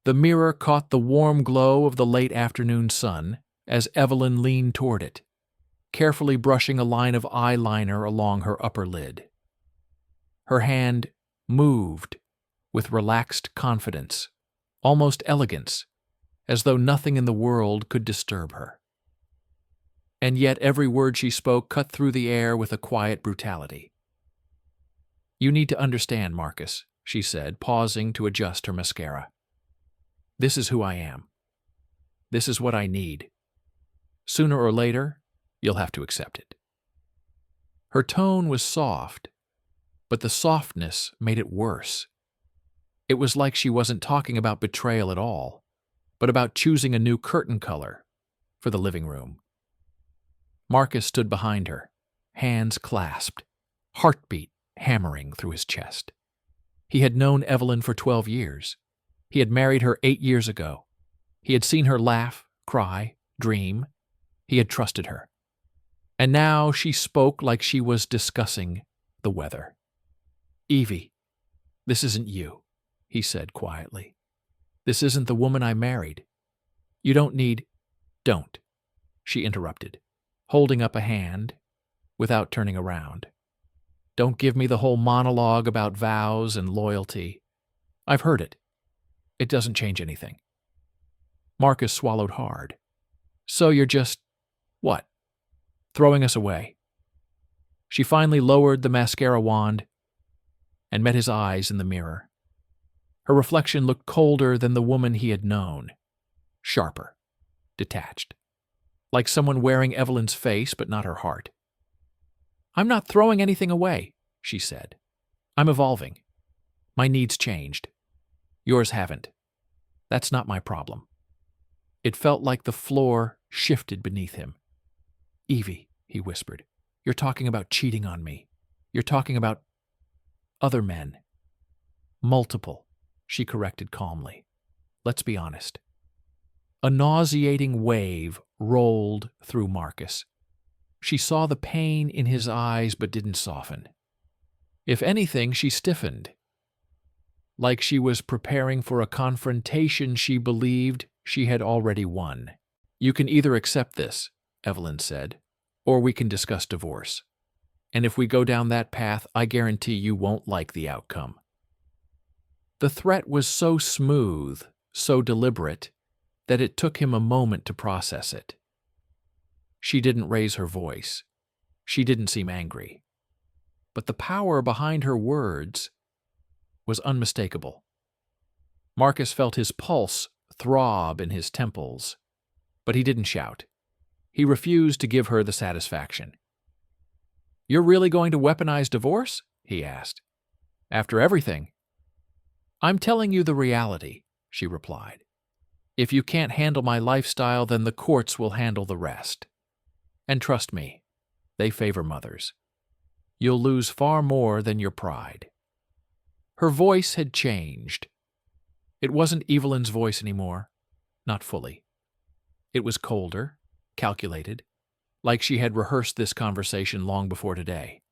The mirror caught the warm glow of the late afternoon sun as Evelyn leaned toward it, carefully brushing a line of eyeliner along her upper lid. Her hand moved with relaxed confidence, almost elegance, as though nothing in the world could disturb her. And yet every word she spoke cut through the air with a quiet brutality. "You need to understand, Marcus," she said, pausing to adjust her mascara. "This is who I am. This is what I need. Sooner or later, you'll have to accept it." Her tone was soft, but the softness made it worse. It was like she wasn't talking about betrayal at all, but about choosing a new curtain color for the living room. Marcus stood behind her, hands clasped, heartbeat hammering through his chest. He had known Evelyn for 12 years. He had married her 8 years ago. He had seen her laugh, cry, dream. He had trusted her. And now she spoke like she was discussing the weather. "Evie, this isn't you," he said quietly. "This isn't the woman I married. You don't need—" "Don't," she interrupted, holding up a hand without turning around. "Don't give me the whole monologue about vows and loyalty. I've heard it. It doesn't change anything." Marcus swallowed hard. "So you're just, what, throwing us away?" She finally lowered the mascara wand and met his eyes in the mirror. Her reflection looked colder than the woman he had known, sharper, detached, like someone wearing Evelyn's face but not her heart. "I'm not throwing anything away," she said. "I'm evolving. My needs changed. Yours haven't. That's not my problem." It felt like the floor shifted beneath him. "Evie," he whispered, "you're talking about cheating on me. You're talking about other men." "Multiple," she corrected calmly. "Let's be honest." A nauseating wave rolled through Marcus. She saw the pain in his eyes but didn't soften. If anything, she stiffened, like she was preparing for a confrontation she believed she had already won. "You can either accept this," Evelyn said, "or we can discuss divorce. And if we go down that path, I guarantee you won't like the outcome." The threat was so smooth, so deliberate, that it took him a moment to process it. She didn't raise her voice. She didn't seem angry. But the power behind her words was unmistakable. Marcus felt his pulse throb in his temples, but he didn't shout. He refused to give her the satisfaction. "You're really going to weaponize divorce?" he asked. "After everything?" "I'm telling you the reality," she replied. "If you can't handle my lifestyle, then the courts will handle the rest. And trust me, they favor mothers. You'll lose far more than your pride." Her voice had changed. It wasn't Evelyn's voice anymore, not fully. It was colder, calculated, like she had rehearsed this conversation long before today.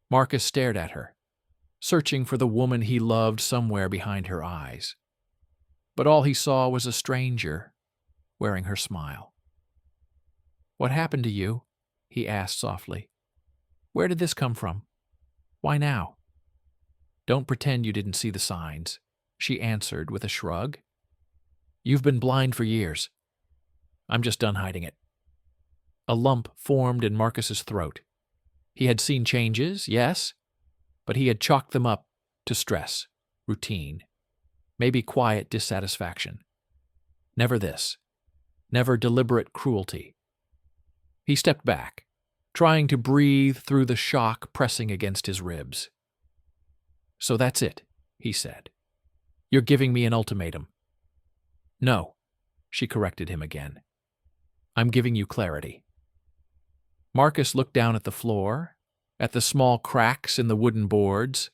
Marcus stared at her, searching for the woman he loved somewhere behind her eyes. But all he saw was a stranger wearing her smile. "What happened to you?" he asked softly. "Where did this come from? Why now?" "Don't pretend you didn't see the signs," she answered with a shrug. "You've been blind for years. I'm just done hiding it." A lump formed in Marcus's throat. He had seen changes, yes, but he had chalked them up to stress, routine, maybe quiet dissatisfaction. Never this. Never deliberate cruelty. He stepped back, trying to breathe through the shock pressing against his ribs. "So that's it," he said. "You're giving me an ultimatum." "No," she corrected him again. "I'm giving you clarity." Marcus looked down at the floor, at the small cracks in the wooden boards,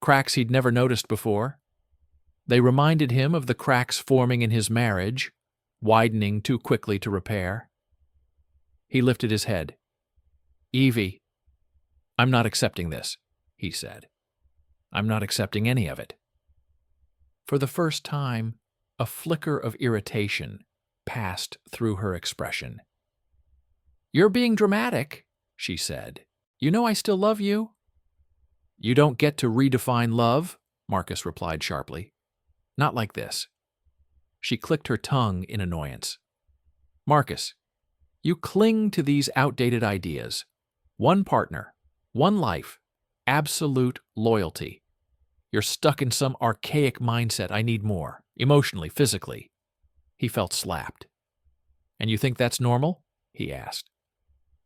cracks he'd never noticed before. They reminded him of the cracks forming in his marriage, widening too quickly to repair. He lifted his head. "Evie, I'm not accepting this," he said. "I'm not accepting any of it." For the first time, A flicker of irritation passed through her expression. "You're being dramatic," she said. "You know I still love you." "You don't get to redefine love," Marcus replied sharply. "Not like this." She clicked her tongue in annoyance. "Marcus, you cling to these outdated ideas. One partner, one life, absolute loyalty. You're stuck in some archaic mindset. I need more, emotionally, physically." He felt slapped. "And you think that's normal?" he asked.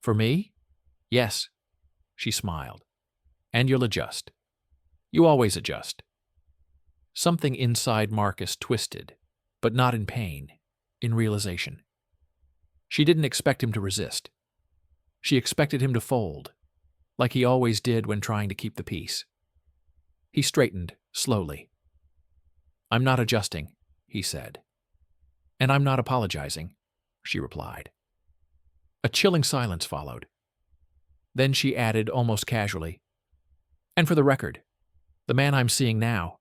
"For me? Yes." She smiled. "And you'll adjust. You always adjust." Something inside Marcus twisted, but not in pain, in realization. She didn't expect him to resist. She expected him to fold, like he always did when trying to keep the peace. He straightened, slowly. "I'm not adjusting," he said. "And I'm not apologizing," she replied. A chilling silence followed. Then she added almost casually, "And for the record, the man I'm seeing now,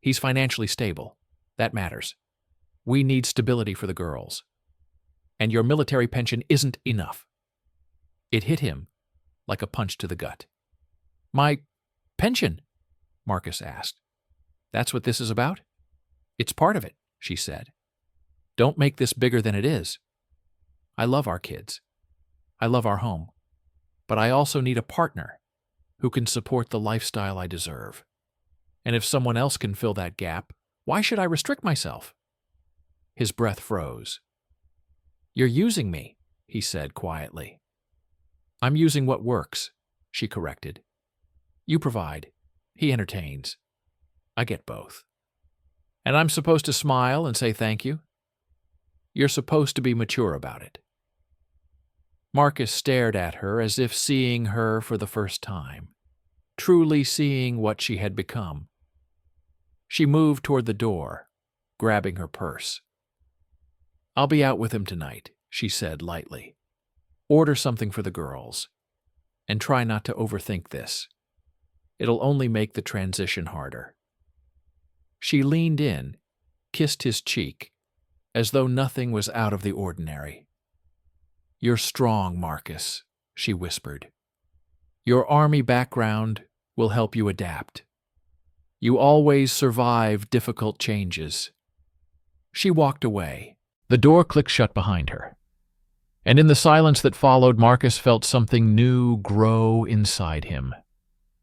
he's financially stable. That matters. We need stability for the girls. And your military pension isn't enough." It hit him like a punch to the gut. "My pension?" Marcus asked. "That's what this is about?" "It's part of it," she said. "Don't make this bigger than it is. I love our kids. I love our home. But I also need a partner who can support the lifestyle I deserve. And if someone else can fill that gap, why should I restrict myself?" His breath froze. "You're using me," he said quietly. "I'm using what works," she corrected. "You provide. He entertains. I get both. And I'm supposed to smile and say thank you? You're supposed to be mature about it." Marcus stared at her as if seeing her for the first time, truly seeing what she had become. She moved toward the door, grabbing her purse. "I'll be out with him tonight," she said lightly. "Order something for the girls. And try not to overthink this. It'll only make the transition harder." She leaned in, kissed his cheek, as though nothing was out of the ordinary. "You're strong, Marcus," she whispered. "Your army background will help you adapt. You always survive difficult changes." She walked away. The door clicked shut behind her. And in the silence that followed, Marcus felt something new grow inside him.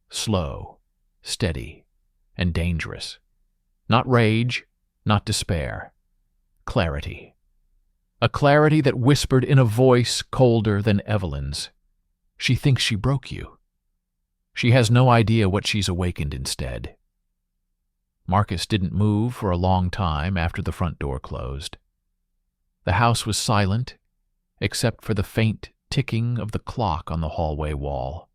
Slow, steady, and dangerous. Not rage, not despair. Clarity. A clarity that whispered in a voice colder than Evelyn's. "She thinks she broke you. She has no idea what she's awakened instead." Marcus didn't move for a long time after the front door closed. The house was silent, except for the faint ticking of the clock on the hallway wall,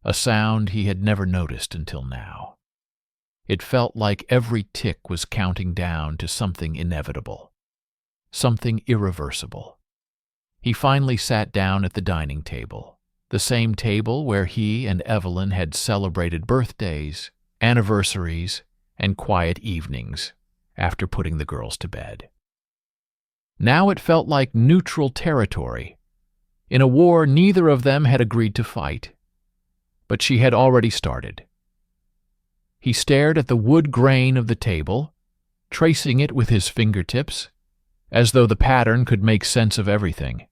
a sound he had never noticed until now. It felt like every tick was counting down to something inevitable, something irreversible. He finally sat down at the dining table, the same table where he and Evelyn had celebrated birthdays, anniversaries, and quiet evenings after putting the girls to bed. Now it felt like neutral territory, in a war neither of them had agreed to fight, but she had already started. He stared at the wood grain of the table, tracing it with his fingertips, as though the pattern could make sense of everything.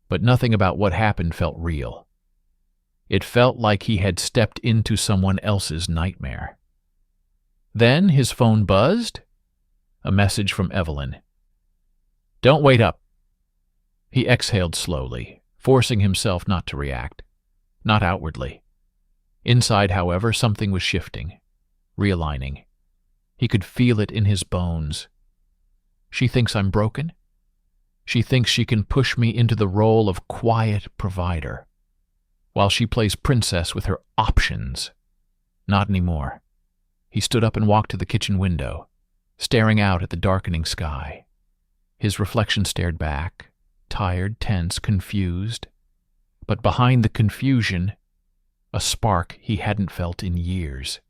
But nothing about what happened felt real. It felt like he had stepped into someone else's nightmare. Then his phone buzzed. A message from Evelyn. "Don't wait up." He exhaled slowly, forcing himself not to react. Not outwardly. Inside, however, something was shifting, realigning. He could feel it in his bones. She thinks I'm broken? She thinks she can push me into the role of quiet provider, while she plays princess with her options. Not anymore. He stood up and walked to the kitchen window, staring out at the darkening sky. His reflection stared back, tired, tense, confused. But behind the confusion, a spark he hadn't felt in years.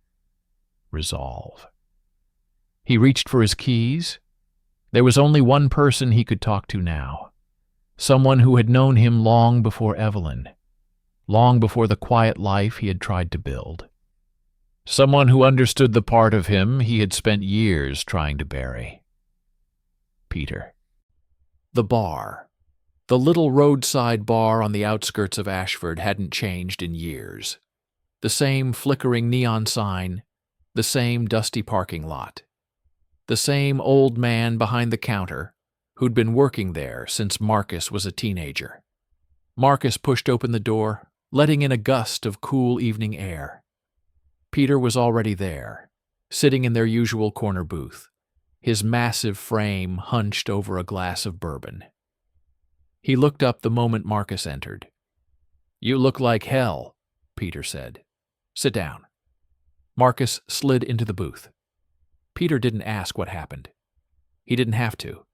Resolve. He reached for his keys. There was only one person he could talk to now, someone who had known him long before Evelyn, long before the quiet life he had tried to build. Someone who understood the part of him he had spent years trying to bury. Peter. The bar. The little roadside bar on the outskirts of Ashford hadn't changed in years. The same flickering neon sign, the same dusty parking lot. The same old man behind the counter who'd been working there since Marcus was a teenager. Marcus pushed open the door, letting in a gust of cool evening air. Peter was already there, sitting in their usual corner booth, his massive frame hunched over a glass of bourbon. He looked up the moment Marcus entered. "You look like hell," Peter said. "Sit down." Marcus slid into the booth. Peter didn't ask what happened. He didn't have to.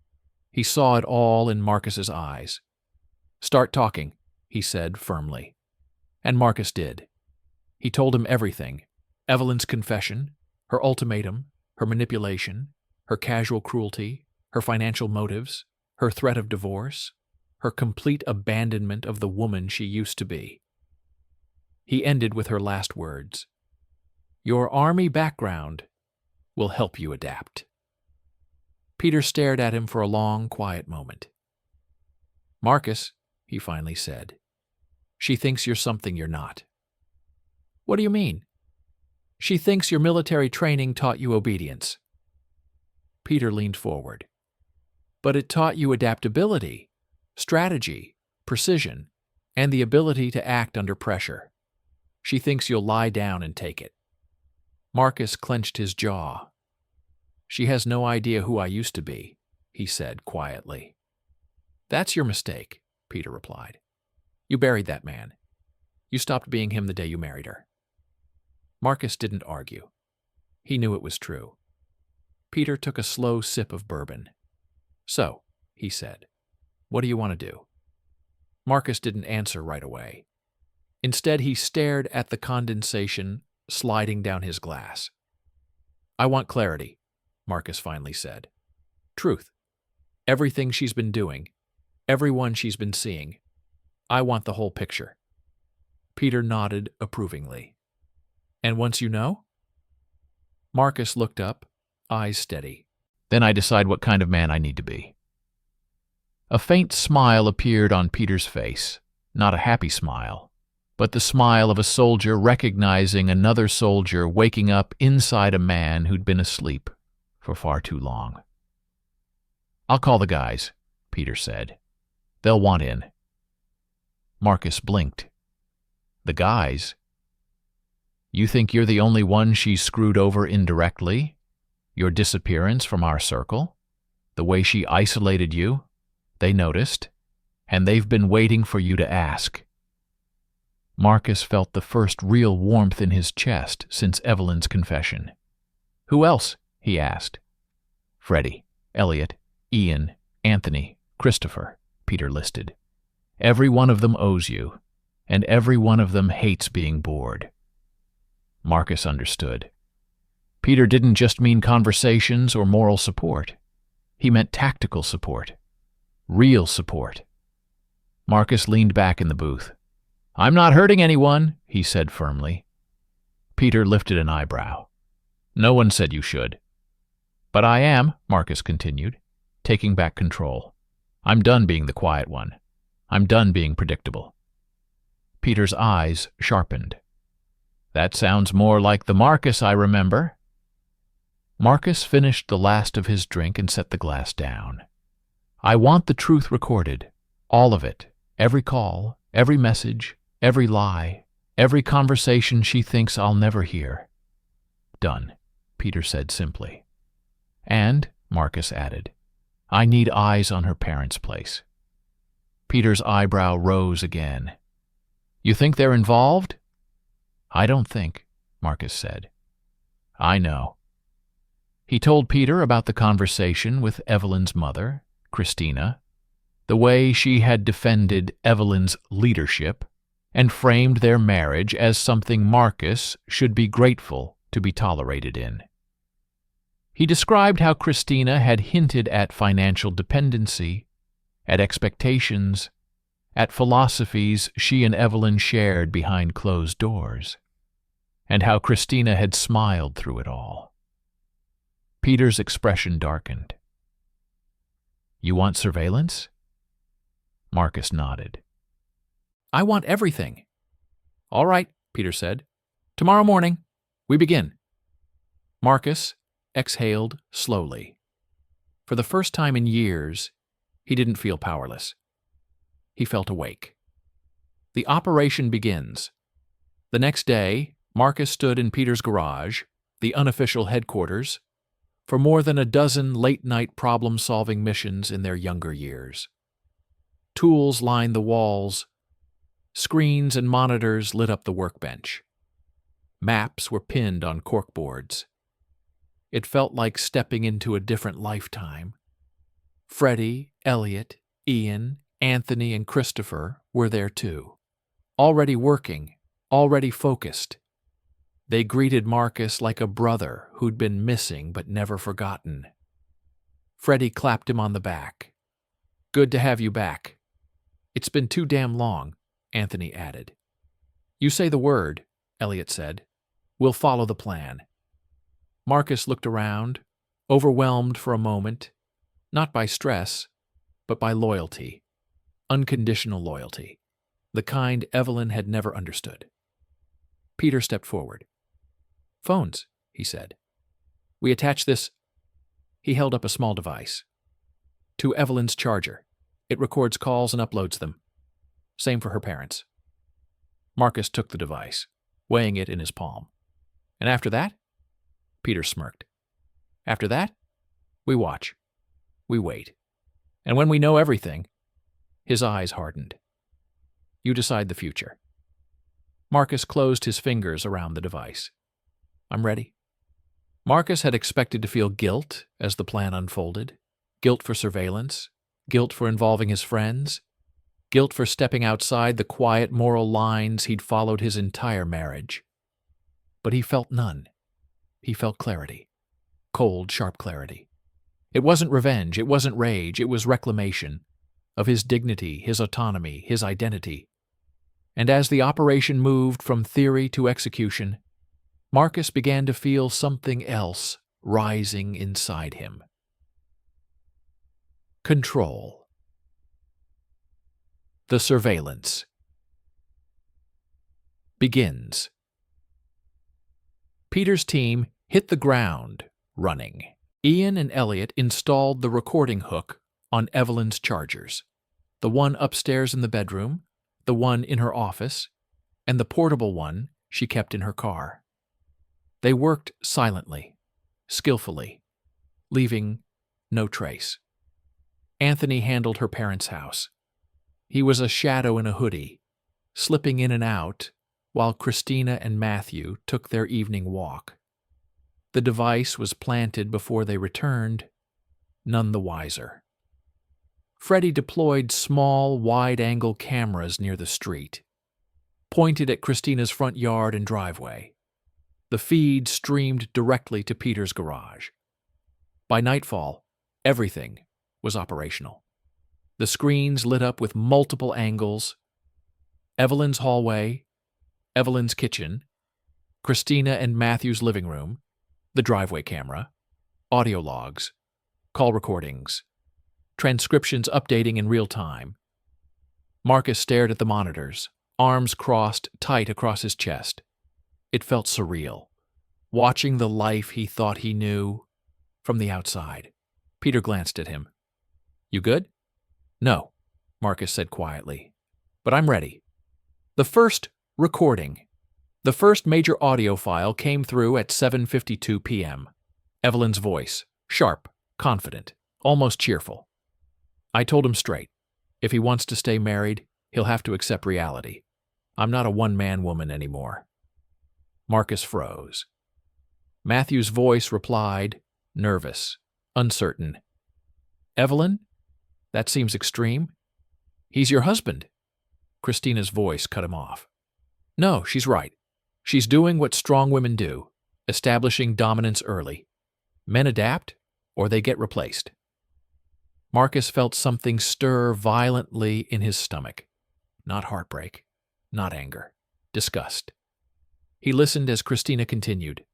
He saw it all in Marcus's eyes. "Start talking," he said firmly. And Marcus did. He told him everything. Evelyn's confession, her ultimatum, her manipulation, her casual cruelty, her financial motives, her threat of divorce, her complete abandonment of the woman she used to be. He ended with her last words. "Your army background will help you adapt." Peter stared at him for a long, quiet moment. "Marcus," he finally said, "she thinks you're something you're not." "What do you mean?" "She thinks your military training taught you obedience." Peter leaned forward. "But it taught you adaptability, strategy, precision, and the ability to act under pressure. She thinks you'll lie down and take it." Marcus clenched his jaw. "She has no idea who I used to be," he said quietly. "That's your mistake," Peter replied. "You buried that man. You stopped being him the day you married her." Marcus didn't argue. He knew it was true. Peter took a slow sip of bourbon. "So," he said, "what do you want to do?" Marcus didn't answer right away. Instead, he stared at the condensation sliding down his glass. "I want clarity," Marcus finally said. "Truth. Everything she's been doing, everyone she's been seeing. I want the whole picture." Peter nodded approvingly. "And once you know?" Marcus looked up, eyes steady. "Then I decide what kind of man I need to be." A faint smile appeared on Peter's face, not a happy smile, but the smile of a soldier recognizing another soldier waking up inside a man who'd been asleep for far too long. "I'll call the guys," Peter said. "They'll want in." Marcus blinked. "The guys? You think you're the only one she's screwed over indirectly? Your disappearance from our circle? The way she isolated you? They noticed, and they've been waiting for you to ask." Marcus felt the first real warmth in his chest since Evelyn's confession. "Who else?" he asked. "Freddie, Elliot, Ian, Anthony, Christopher," Peter listed. "Every one of them owes you, and every one of them hates being bored." Marcus understood. Peter didn't just mean conversations or moral support. He meant tactical support. Real support. Marcus leaned back in the booth. "I'm not hurting anyone," he said firmly. Peter lifted an eyebrow. "No one said you should." "But I am," Marcus continued, taking back control. "I'm done being the quiet one. I'm done being predictable." Peter's eyes sharpened. "That sounds more like the Marcus I remember." Marcus finished the last of his drink and set the glass down. "I want the truth recorded, all of it, every call, every message, every lie, every conversation she thinks I'll never hear." "Done," Peter said simply. "And," Marcus added, "I need eyes on her parents' place." Peter's eyebrow rose again. "You think they're involved?" "I don't think," Marcus said. "I know." He told Peter about the conversation with Evelyn's mother, Christina, the way she had defended Evelyn's leadership and framed their marriage as something Marcus should be grateful to be tolerated in. He described how Christina had hinted at financial dependency, at expectations, at philosophies she and Evelyn shared behind closed doors, and how Christina had smiled through it all. Peter's expression darkened. "You want surveillance?" Marcus nodded. "I want everything." "All right," Peter said. "Tomorrow morning, we begin." Marcus exhaled slowly. For the first time in years, he didn't feel powerless. He felt awake. The operation begins. The next day, Marcus stood in Peter's garage, the unofficial headquarters, for more than a dozen late-night problem-solving missions in their younger years. Tools lined the walls. Screens and monitors lit up the workbench. Maps were pinned on corkboards. It felt like stepping into a different lifetime. Freddie, Elliot, Ian, Anthony, and Christopher were there too. Already working, already focused. They greeted Marcus like a brother who'd been missing but never forgotten. Freddie clapped him on the back. "Good to have you back." "It's been too damn long," Anthony added. "You say the word," Elliot said. "We'll follow the plan." Marcus looked around, overwhelmed for a moment, not by stress, but by loyalty, unconditional loyalty, the kind Evelyn had never understood. Peter stepped forward. "Phones," he said. "We attach this—" He held up a small device. "To Evelyn's charger. It records calls and uploads them. Same for her parents." Marcus took the device, weighing it in his palm. "And after that?" Peter smirked. "After that, we watch. We wait. And when we know everything—" His eyes hardened. "You decide the future." Marcus closed his fingers around the device. "I'm ready." Marcus had expected to feel guilt as the plan unfolded. Guilt for surveillance. Guilt for involving his friends. Guilt for stepping outside the quiet moral lines he'd followed his entire marriage. But he felt none. He felt clarity. Cold, sharp clarity. It wasn't revenge, it wasn't rage, it was reclamation of his dignity, his autonomy, his identity. And as the operation moved from theory to execution, Marcus began to feel something else rising inside him. Control. The surveillance begins. Peter's team hit the ground running. Ian and Elliot installed the recording hook on Evelyn's chargers, the one upstairs in the bedroom, the one in her office, and the portable one she kept in her car. They worked silently, skillfully, leaving no trace. Anthony handled her parents' house. He was a shadow in a hoodie, slipping in and out while Christina and Matthew took their evening walk. The device was planted before they returned, none the wiser. Freddie deployed small, wide-angle cameras near the street, pointed at Christina's front yard and driveway. The feed streamed directly to Peter's garage. By nightfall, everything was operational. The screens lit up with multiple angles: Evelyn's hallway, Evelyn's kitchen, Christina and Matthew's living room, the driveway camera, audio logs, call recordings, transcriptions updating in real time. Marcus stared at the monitors, arms crossed tight across his chest. It felt surreal, watching the life he thought he knew from the outside. Peter glanced at him. "You good?" "No," Marcus said quietly, "but I'm ready." The first recording. The first major audio file came through at 7:52 p.m. Evelyn's voice, sharp, confident, almost cheerful. "I told him straight. If he wants to stay married, he'll have to accept reality. I'm not a one-man woman anymore." Marcus froze. Matthew's voice replied, nervous, uncertain. "Evelyn? That seems extreme. He's your husband." Christina's voice cut him off. "No, she's right. She's doing what strong women do, establishing dominance early. Men adapt, or they get replaced. Marcus felt something stir violently in his stomach. Not heartbreak, not anger, disgust. He listened as Christina continued.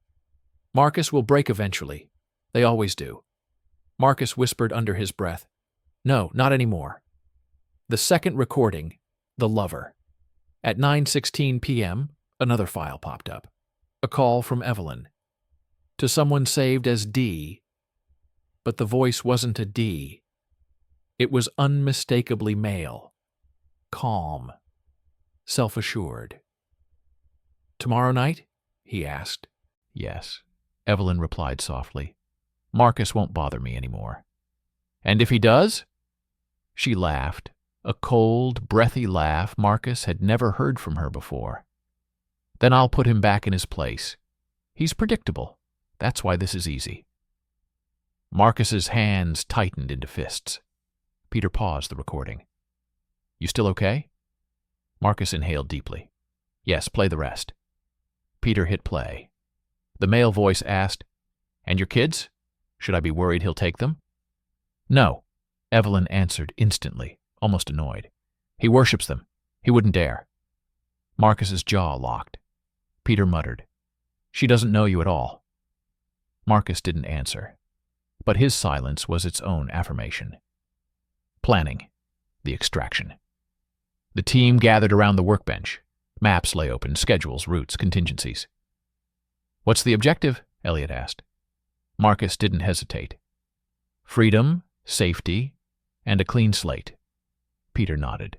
Marcus will break eventually. They always do. Marcus whispered under his breath. No, not anymore. The second recording, The Lover. At 9:16 p.m., another file popped up. A call from Evelyn. To someone saved as D. But the voice wasn't a D. It was unmistakably male. Calm. Self-assured. Tomorrow night? He asked. Yes, Evelyn replied softly. Marcus won't bother me anymore. And if he does? She laughed, a cold, breathy laugh Marcus had never heard from her before. Then I'll put him back in his place. He's predictable. That's why this is easy. Marcus's hands tightened into fists. Peter paused the recording. You still okay? Marcus inhaled deeply. Yes, play the rest. Peter hit play. The male voice asked, And your kids? Should I be worried he'll take them? No, Evelyn answered instantly, almost annoyed. He worships them. He wouldn't dare. Marcus's jaw locked. Peter muttered, She doesn't know you at all. Marcus didn't answer, but his silence was its own affirmation. Planning. The extraction. The team gathered around the workbench. Maps lay open, schedules, routes, contingencies. What's the objective? Elliot asked. Marcus didn't hesitate. Freedom, safety, and a clean slate. Peter nodded.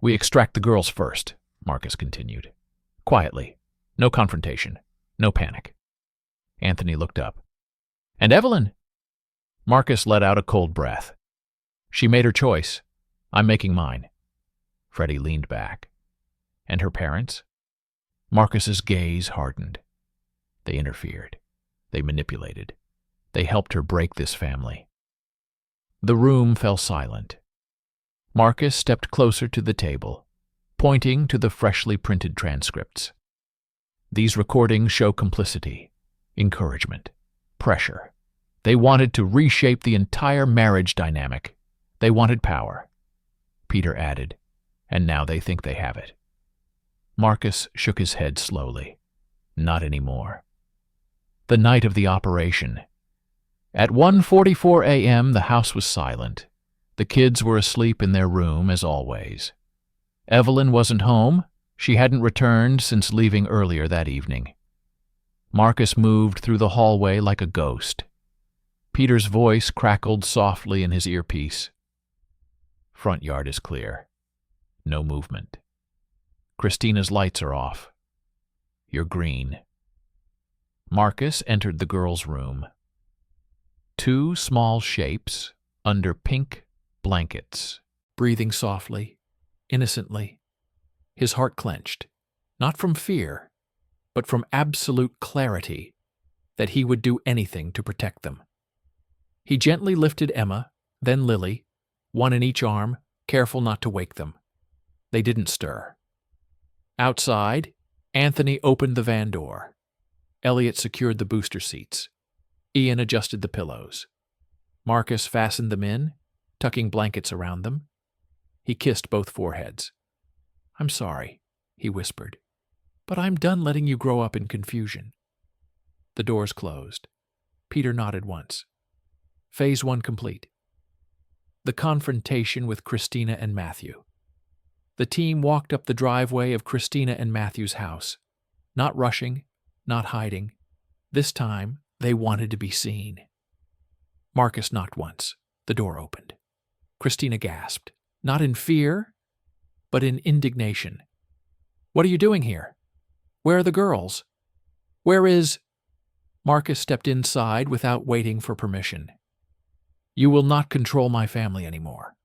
We extract the girls first, Marcus continued. Quietly. No confrontation. No panic. Anthony looked up. And Evelyn? Marcus let out a cold breath. She made her choice. I'm making mine. Freddie leaned back. And her parents? Marcus's gaze hardened. They interfered. They manipulated. They helped her break this family. The room fell silent. Marcus stepped closer to the table, pointing to the freshly printed transcripts. These recordings show complicity, encouragement, pressure. They wanted to reshape the entire marriage dynamic. They wanted power. Peter added, and now they think they have it. Marcus shook his head slowly. Not anymore. The night of the operation. At 1:44 a.m., the house was silent. The kids were asleep in their room, as always. Evelyn wasn't home. She hadn't returned since leaving earlier that evening. Marcus moved through the hallway like a ghost. Peter's voice crackled softly in his earpiece. Front yard is clear. No movement. Christina's lights are off. You're green. Marcus entered the girls' room. Two small shapes under pink blankets, breathing softly, innocently. His heart clenched, not from fear, but from absolute clarity that he would do anything to protect them. He gently lifted Emma, then Lily, one in each arm, careful not to wake them. They didn't stir. Outside, Anthony opened the van door. Elliot secured the booster seats. Ian adjusted the pillows. Marcus fastened them in, tucking blankets around them. He kissed both foreheads. I'm sorry, he whispered, but I'm done letting you grow up in confusion. The doors closed. Peter nodded once. Phase 1 complete. The confrontation with Christina and Matthew. The team walked up the driveway of Christina and Matthew's house, not rushing, not hiding. This time, they wanted to be seen. Marcus knocked once. The door opened. Christina gasped, not in fear, but in indignation. What are you doing here? Where are the girls? Where is... Marcus stepped inside without waiting for permission. You will not control my family anymore.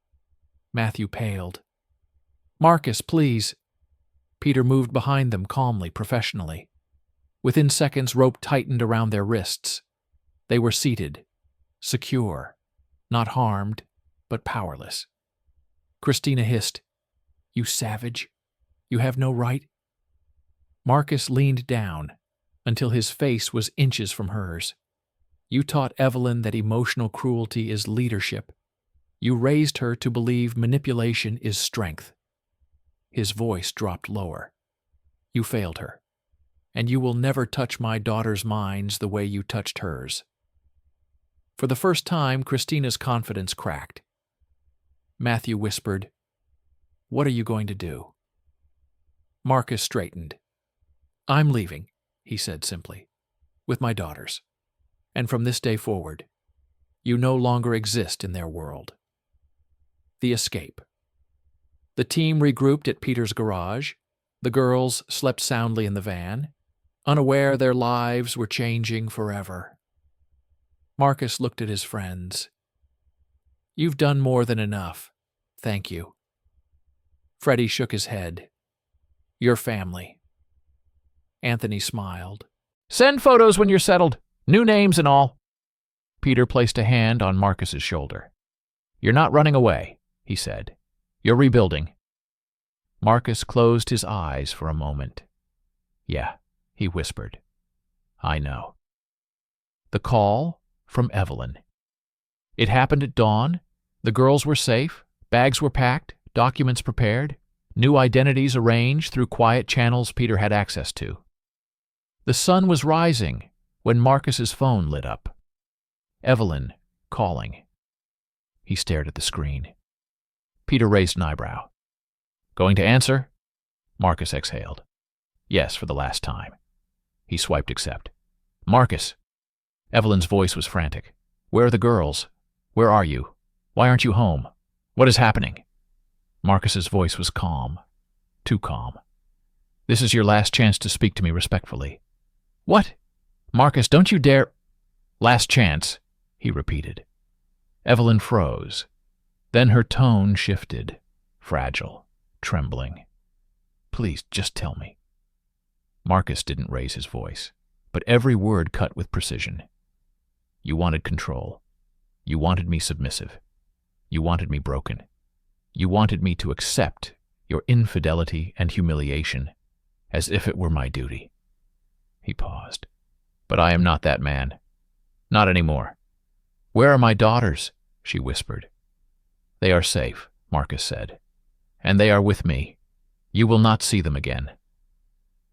Matthew paled. Marcus, please. Peter moved behind them calmly, professionally. Within seconds, rope tightened around their wrists. They were seated, secure, not harmed, but powerless. Christina hissed, You savage. You have no right. Marcus leaned down until his face was inches from hers. You taught Evelyn that emotional cruelty is leadership. You raised her to believe manipulation is strength. His voice dropped lower. You failed her, and you will never touch my daughter's minds the way you touched hers. For the first time, Christina's confidence cracked. Matthew whispered, "What are you going to do?" Marcus straightened. "I'm leaving," he said simply, "with my daughters. And from this day forward, you no longer exist in their world." The escape. The team regrouped at Peter's garage. The girls slept soundly in the van, unaware their lives were changing forever. Marcus looked at his friends. "You've done more than enough. Thank you." Freddie shook his head. "Your family." Anthony smiled. "Send photos when you're settled. New names and all." Peter placed a hand on Marcus's shoulder. "You're not running away," he said. "You're rebuilding." Marcus closed his eyes for a moment. "Yeah," he whispered. "I know." The call from Evelyn. It happened at dawn. The girls were safe. Bags were packed. Documents prepared. New identities arranged through quiet channels Peter had access to. The sun was rising when Marcus's phone lit up. Evelyn calling. He stared at the screen. Peter raised an eyebrow. "Going to answer?" Marcus exhaled. "Yes, for the last time." He swiped accept. "Marcus." Evelyn's voice was frantic. "Where are the girls? Where are you? Why aren't you home? What is happening?" Marcus's voice was calm. Too calm. "This is your last chance to speak to me respectfully." "What? Marcus, don't you dare—" "Last chance," he repeated. Evelyn froze. Then her tone shifted, fragile, trembling. "Please, just tell me." Marcus didn't raise his voice, but every word cut with precision. "You wanted control. You wanted me submissive. You wanted me broken. You wanted me to accept your infidelity and humiliation as if it were my duty." He paused. "But I am not that man. Not anymore." "Where are my daughters?" she whispered. "They are safe," Marcus said. "And they are with me. You will not see them again."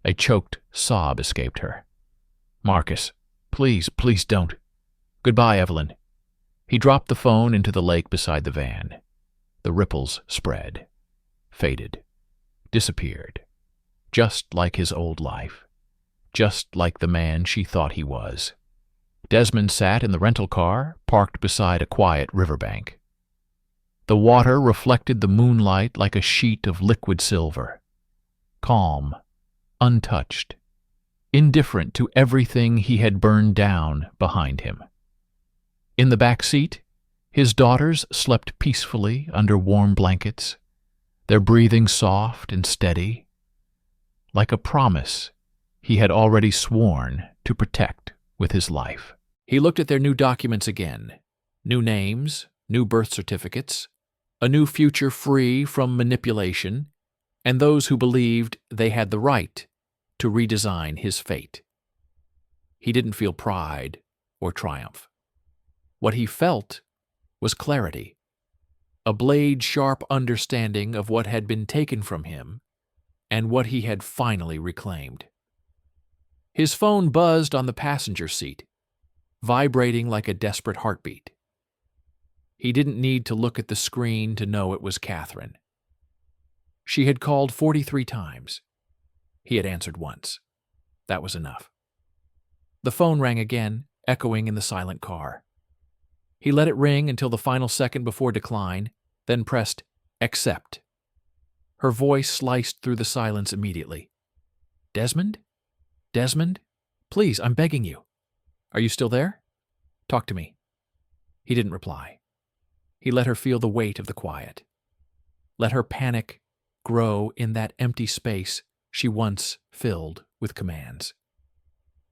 A choked sob escaped her. "Marcus, please, please don't. Goodbye, Evelyn." He dropped the phone into the lake beside the van. The ripples spread, faded, disappeared, just like his old life, just like the man she thought he was. Desmond sat in the rental car, parked beside a quiet riverbank. The water reflected the moonlight like a sheet of liquid silver. Calm, untouched, indifferent to everything he had burned down behind him. In the back seat, his daughters slept peacefully under warm blankets, their breathing soft and steady, like a promise he had already sworn to protect with his life. He looked at their new documents again. New names, new birth certificates, a new future free from manipulation, and those who believed they had the right to redesign his fate. He didn't feel pride or triumph. What he felt was clarity, a blade-sharp understanding of what had been taken from him and what he had finally reclaimed. His phone buzzed on the passenger seat, vibrating like a desperate heartbeat. He didn't need to look at the screen to know it was Catherine. She had called 43 times. He had answered once. That was enough. The phone rang again, echoing in the silent car. He let it ring until the final second before decline, then pressed accept. Her voice sliced through the silence immediately. "Desmond? Desmond? Please, I'm begging you. Are you still there? Talk to me." He didn't reply. He let her feel the weight of the quiet. Let her panic grow in that empty space she once filled with commands.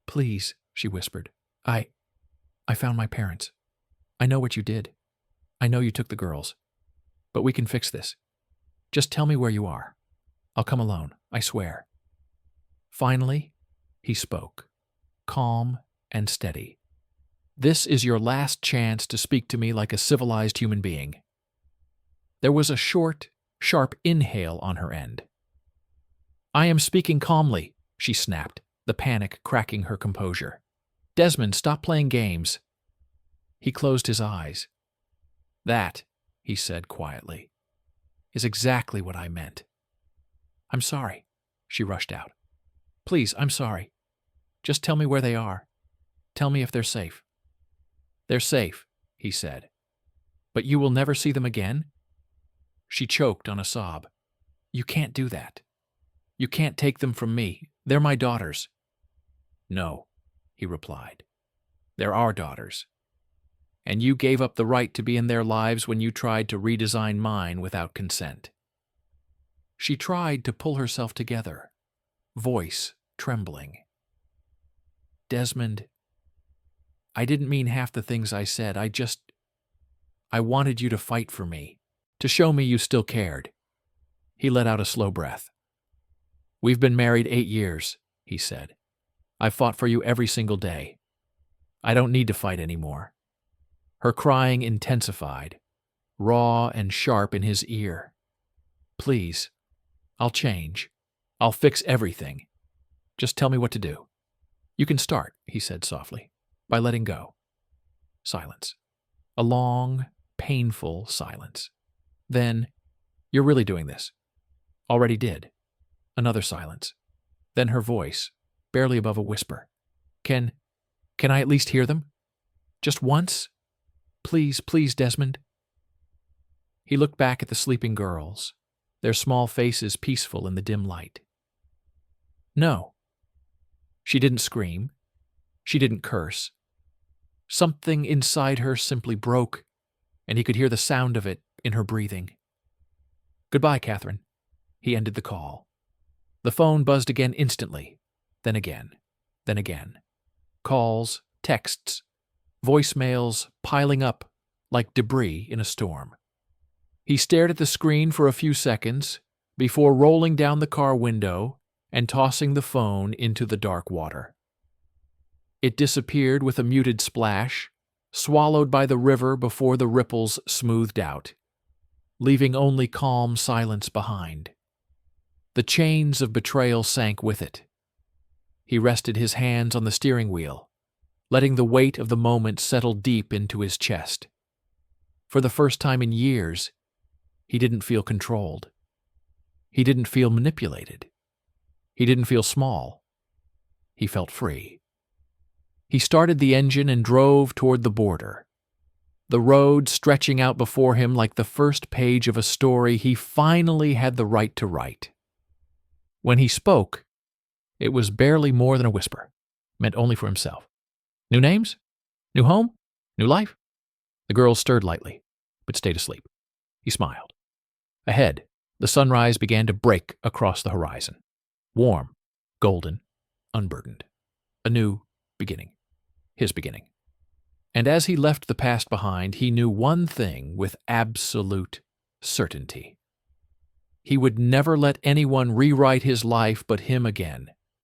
"Please," she whispered. I found my parents. I know what you did. I know you took the girls. But we can fix this. Just tell me where you are. I'll come alone, I swear." Finally, he spoke, calm and steady. This is your last chance to speak to me like a civilized human being." There was a short, sharp inhale on her end. "I am speaking calmly," she snapped, the panic cracking her composure. "Desmond, stop playing games." He closed his eyes. "That," he said quietly, "is exactly what I meant." "I'm sorry," she rushed out. "Please, I'm sorry. Just tell me where they are. Tell me if they're safe." "They're safe," he said. "But you will never see them again?" She choked on a sob. "You can't do that. You can't take them from me. They're my daughters." "No," he replied. "They're our daughters. And you gave up the right to be in their lives when you tried to redesign mine without consent." She tried to pull herself together, voice trembling. "Desmond, I didn't mean half the things I said. I wanted you to fight for me, to show me you still cared." He let out a slow breath. "We've been married 8 years, he said. "I've fought for you every single day. I don't need to fight anymore." Her crying intensified, raw and sharp in his ear. "Please, I'll change. I'll fix everything. Just tell me what to do." "You can start," he said softly, "by letting go." Silence. A long, painful silence. Then, "You're really doing this." "Already did." Another silence. Then her voice, barely above a whisper. Can I at least hear them? Just once? Please, please, Desmond." He looked back at the sleeping girls, their small faces peaceful in the dim light. No. She didn't scream. She didn't curse. Something inside her simply broke, and he could hear the sound of it in her breathing. "Goodbye, Catherine." He ended the call. The phone buzzed again instantly, then again, then again. Calls, texts, voicemails piling up like debris in a storm. He stared at the screen for a few seconds before rolling down the car window and tossing the phone into the dark water. It disappeared with a muted splash, swallowed by the river before the ripples smoothed out, leaving only calm silence behind. The chains of betrayal sank with it. He rested his hands on the steering wheel, letting the weight of the moment settle deep into his chest. For the first time in years, he didn't feel controlled. He didn't feel manipulated. He didn't feel small. He felt free. He started the engine and drove toward the border, the road stretching out before him like the first page of a story he finally had the right to write. When he spoke, it was barely more than a whisper, meant only for himself. "New names? New home? New life?" The girls stirred lightly, but stayed asleep. He smiled. Ahead, the sunrise began to break across the horizon. Warm, golden, unburdened. A new beginning. His beginning. And as he left the past behind, he knew one thing with absolute certainty. He would never let anyone rewrite his life but him again.